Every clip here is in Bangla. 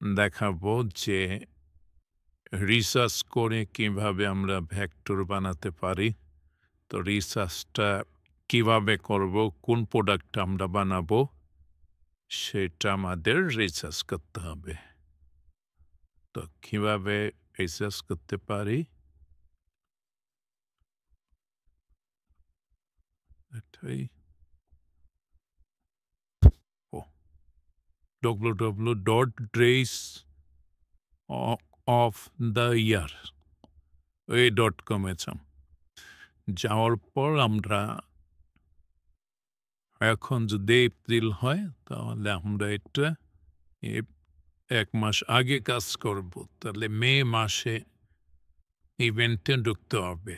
দেখাবো যে রিসার্চ করে কিভাবে আমরা ভেক্টর বানাতে পারি। তো রিসার্চটা কিভাবে করব, কোন প্রোডাক্ট আমরা বানাবো সেটা আমাদের রিসার্চ করতে হবে। তো কিভাবে রিসার্চ করতে পারি এটাই www.drace-of-the-year এই .com এ যাওয়ার পর আমরা এখন যদি এপ্রিল হয় তাহলে আমরা এটা এক মাস আগে কাজ করব, তাহলে মে মাসে ইভেন্টে ঢুকতে হবে,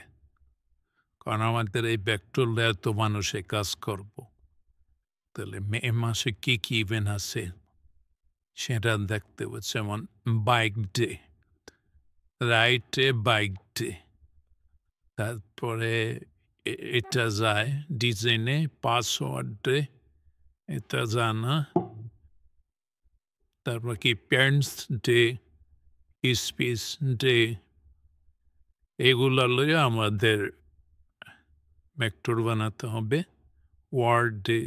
কারণ আমাদের এই ভেক্টর লেয়ার তো মানুষে কাজ করব। তাহলে মে মাসে কি কি ইভেন্ট আছে সেটা দেখতে হবে, যেমন বাইক ডে, রাইটে বাইক ডে, তারপরে এটা যায় ডিজাইনে পাসওয়ার্ড ডে, এটা জানা, তারপর কি প্যারেন্টস ডে, স্পিচ ডে, এগুলো লইয়া আমাদের ভেক্টর বানাতে হবে। ওয়ার্ড ডে,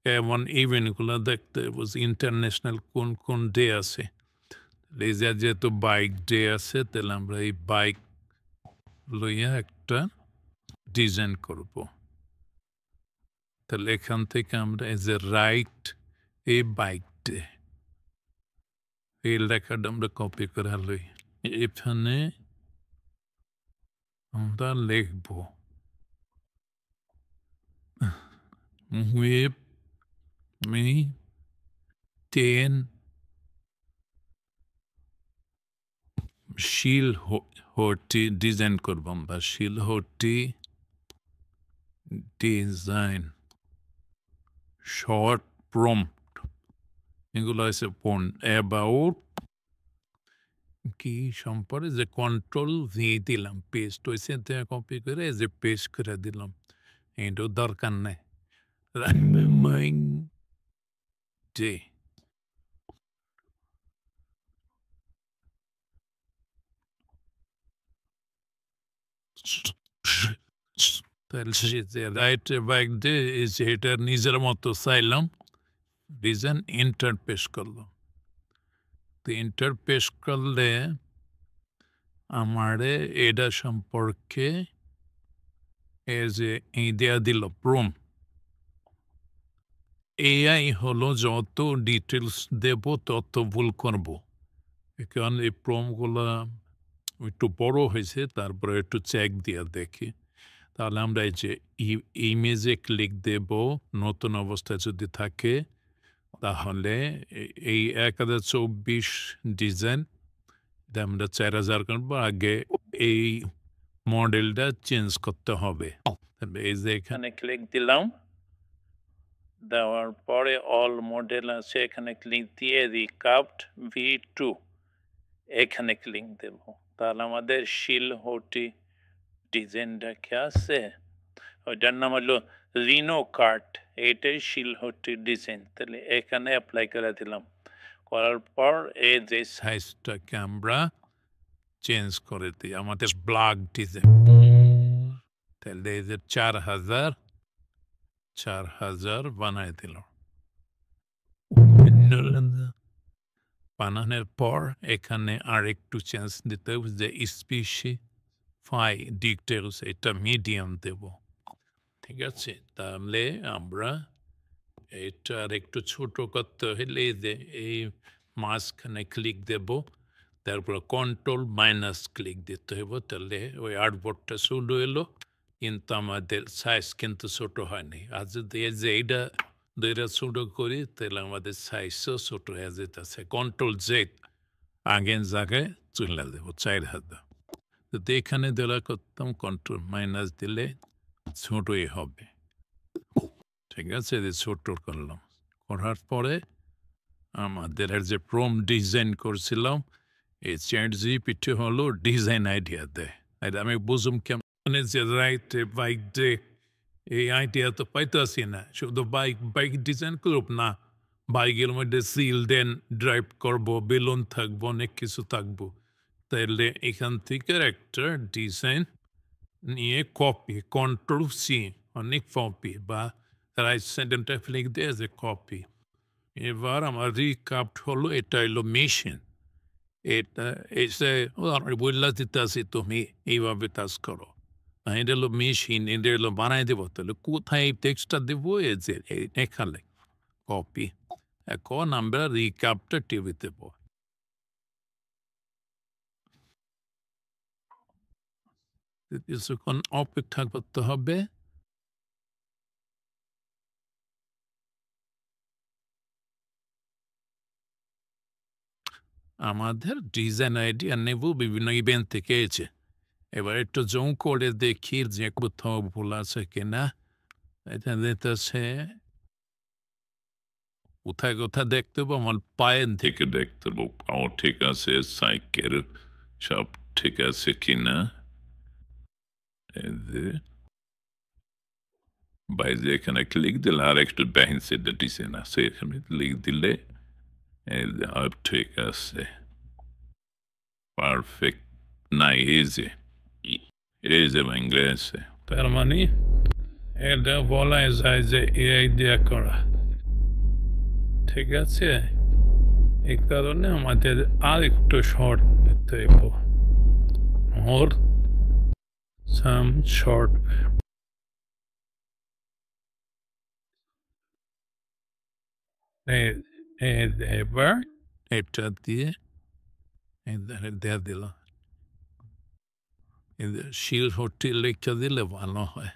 এমন ইভেন্টগুলো দেখতে হবে ইন্টারন্যাশনাল কোন কোন ডে আছে। এই যে যেহেতু বাইক ডে আছে, তাহলে আমরা এই বাইক লইয়া একটা ডিজাইন করব। তাহলে এখান থেকে আমরা এই যে রাইট এই বাইক ডে, এই লেখাটা আমরা কপি করে লই, এখানে আমরা লিখব with me 10 শিলহটি ডিজাইন করব আমরা, শিলহটি ডিজাইন শর্ট প্রম্পট, এগুলো আছে অ্যাবাউট কি সম্পর্কে, যে কন্ট্রোল ভি দিলাম, পেস্ট হয়েছে কপি করে যে পেস্ট করে দিলাম, এটাও দরকার নেই। ডে রাইট বাইক ডে এটা নিজের মতো চাইলাম, ডিজাইন ইন্টার পেস্ট করলাম। তো ইন্টার পেস্ট করলে আমারে এটা সম্পর্কে এই যে এই দেয়া দিল প্রম, এআই হলো যত ডিটেলস দেব তত ভুল করব, কারণ এই প্রমগুলো একটু বড় হয়েছে, তারপরে একটু চেক দিয়ে দেখি। তাহলে আমরা এই যে ইমেজে ক্লিক দেব, নতুন অবস্থায় যদি থাকে, তাহলে এই 1024 ডিজাইন আমরা 4000 করবো, আগে এই মডেলটা চেঞ্জ করতে হবে। এই যে এখানে ক্লিক দিলাম, দেওয়ার পরে অল মডেল আছে, এখানে ক্লিক দিয়ে রিকার্ভড V2 এখানে ক্লিক দেব, তাহলে আমাদের শিলহটি ডিজাইনটা কি আছে, ওইটার নাম হলো রিনো কার্ট, এটাই শিলহটি ডিজাইন। তাহলে এখানে অ্যাপ্লাই করে দিলাম, করার পর এই যে সাইজটাকে আমরা চেঞ্জ করে দিই, আমাদের ব্লক ডিজাইন। তাহলে এই যে 4000 বানাই দিল। বানানোর পর এখানে আর একটু চেঞ্জ দিতে হবে, যে স্পেসিফাই ডিটেলস এটা মিডিয়াম দেব, ঠিক আছে। তাহলে আমরা এটা আর একটু ছোট করতে হলে যে এই মাঝখানে ক্লিক দেব, তারপর কন্ট্রোল মাইনাস ক্লিক দিতে হবে, তাহলে ওই আর্টবোর্ডটা শুরু এলো, কিন্তু আমাদের সাইজ কিন্তু ছোট হয়নি। আর যদি এই যে এইটা দুইটা ছোট করি, তাহলে আমাদের সাইজও ছোট হয়ে যেতেছে। কন্ট্রোল জেড আগের জায়গায় চলে দেবো 4000, যদি এখানে দেওয়া করতাম কন্ট্রোল মাইনাস দিলে ছোটই হবে, ঠিক আছে। ছোট করলাম, করার পরে আমাদের যে প্রম ডিজাইন করছিলাম, এই ChatGPT হলো ডিজাইন আইডিয়া দেয়। আর আমি বুঝুম কেমন যে রাইট বাইক ডে এই আইডিয়া তো পাইতেছি না, শুধু বাইক ডিজাইন করব না, বাইকের মধ্যে সিল দেন ড্রাইভ করবো, বেলুন থাকবো, অনেক কিছু থাকবো। তাইলে এখান থেকে একটা ডিজাইন নিয়ে কপি, কন্ট্রোল সি, অনেক কপি বা রাইট সাইডে ফ্লিক দিয়ে যে কপি। এবার আমার রিকাপ্ট হলো, এটা হলো মেশিন। এটা এসে বললা দিতেছি তুমি এইভাবে কাজ করো। এটা হলো মেশিন, এটা হলো বানাই দেবো। তাহলে কোথায় এই টেক্সটটা দেবো? এই যে এখানে কপি। এখন আমরা রিকাপ্টটা টিভি দেবো। কিছুক্ষণ অপেক্ষা করতে হবে। আমাদের ডিজাইন আইডিয়া নেব বিভিন্ন ইভেন্ট থেকে এসে। এবার একটু জুম করে দেখি যে কোথাও ভুল আছে কিনা। এটা দিতেছে কোথায় কোথায় দেখতে পাবো? আমার পায়ের থেকে দেখতে পাবো পাও ঠিক আছে, সাইকেল সব ঠিক আছে কিনা। এই যে বাইরে এখানে ক্লিক দিলে আর একটু ব্যাহিন সেটা ডিজাইন আছে, এখানে ক্লিক দিলে এই যে আর ঠিক আছে, পারফেক্ট। না এই যে ভেঙে গেছে। তার মানে এটা বলা যায় যে এআই দিয়ে করা। ঠিক আছে, এই কারণে আমাদের আর একটু শর্ট নিতে হইব। মোর সাম শর্ট। এবার এটা দিয়ে দেয়া দিল। শিলহটি লিখে দিলে ভালো হয়।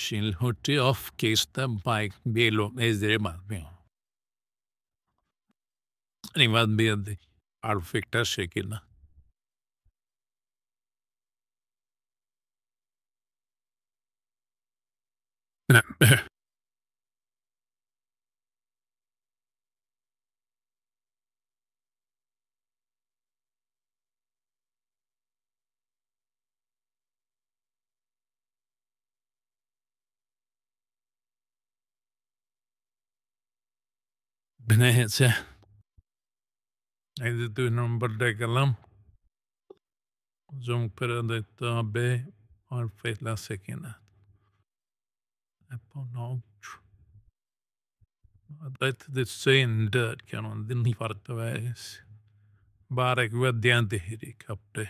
শিলহটি অফ কেসটা বাইক বেলো এজরে মারবে। এবার দিয়ে দিই পারফেক্ট আসে কিনা। ভেঙে গেছে। এই যে ২ নম্বরটায় গেলাম। জুম করে দেখতে হবে পারফেক্ট আছে কিনা। That the same dirt kan man den farta vägs. Bara gvädjande helikopter.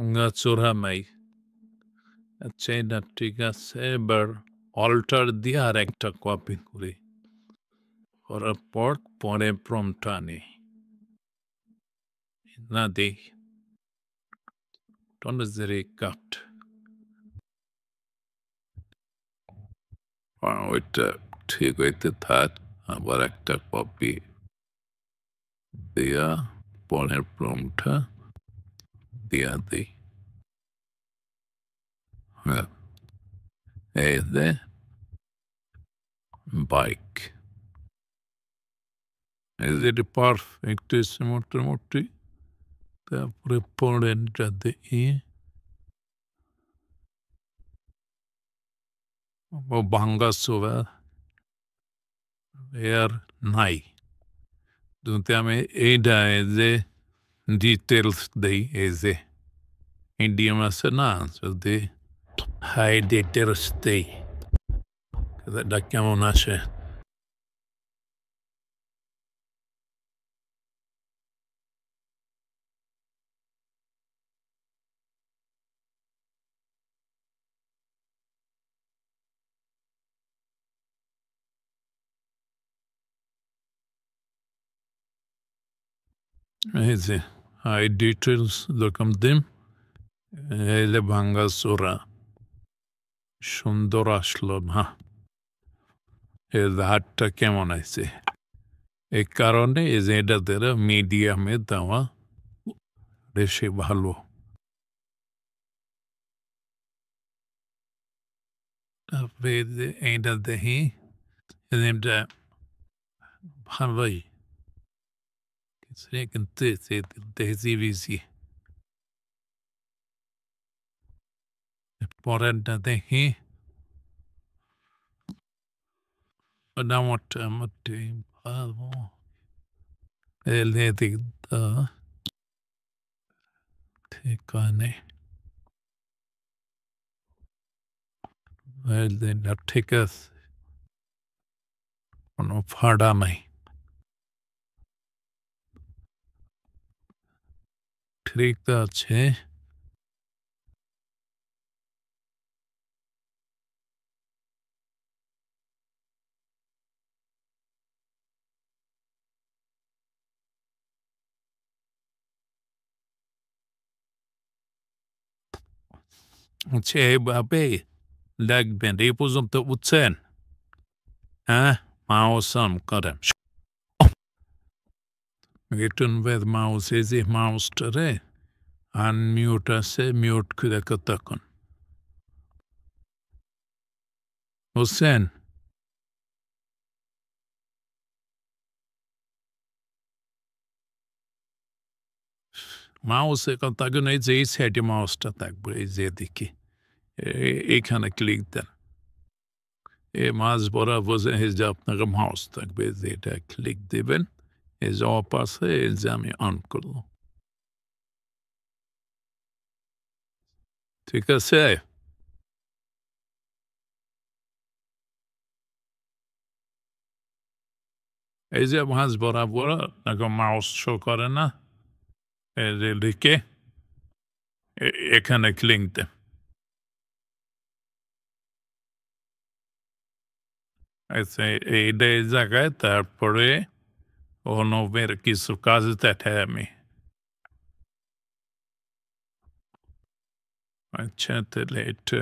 Ungatsura mig. আচ্ছা এটা ঠিক আছে। এবার অল্টার দিয়ে আর একটা কপি করি। করার পর পরে প্রম্পটটা আনি। না দেই। টন্ডাজেরি কাট। ওইটা ঠিক হইতে থাক। আবার একটা কপি দিয়া পরের প্রম্পটটা দিয়া দিই। হ্যাঁ, এই যে বাইক। এই যে এটা পারফেক্ট হয়েছে মোটামুটি। তারপরে পরেরটা দিই। ও ভাঙ্গা চোরা। এর নাই। যদি আমি এইটা এই যে ডিটেলস দেই, এই যে ইডিয়াম আছে না, যদি হাই ডিটেলস দেই এটা কেমন আসে? এই যে হাই ডিটেলস যখন দিম, এই যে ভাঙ্গাচোরা সুন্দর আসলো না। এর হাতটা কেমন আছে? এই কারণে এই যে এটা দ্বারা মিডিয়ামে দেওয়া বেশি ভালো। তারপরে এই যে এইটা দেখি, এটা ভালোই কিন্তু দেখছি বেশি। পরেরটা দেখি, ওটা মোটামুটি ভালো। এলে দিকটা ঠিক হয় নাই, এটা ঠিক আছে, কোনো ফাড়া নাই, ঠিক আছে। আচ্ছা, এইভাবে লাগবেন এই পর্যন্ত, বুঝছেন? হ্যাঁ, মাউস অন করেন। রিটার্ন উইথ মাউস, এই যে মাউসটারে আনমিউট আছে, মিউট করে তখন, বুঝছেন? মাউস এখন তখন এই যে এই সাইডে মাউসটা থাকবে, এই যে এদিকে এইখানে ক্লিক দেন, এই মাছ বরাবর এই যে আপনাকে মাউস থাকবে, যে এটা ক্লিক দিবেন, এই যে অফ আছে, এই যে আমি অন করলাম, ঠিক আছে? এই যে মাছ বরাবর এখন মাউস শো করে না, এই যে লিখে এখানে ক্লিক দেন। আচ্ছা, এইটা এই জায়গায়, তারপরে অনবের কিছু কাজ দেখাই আমি। আচ্ছা, তাহলে এটা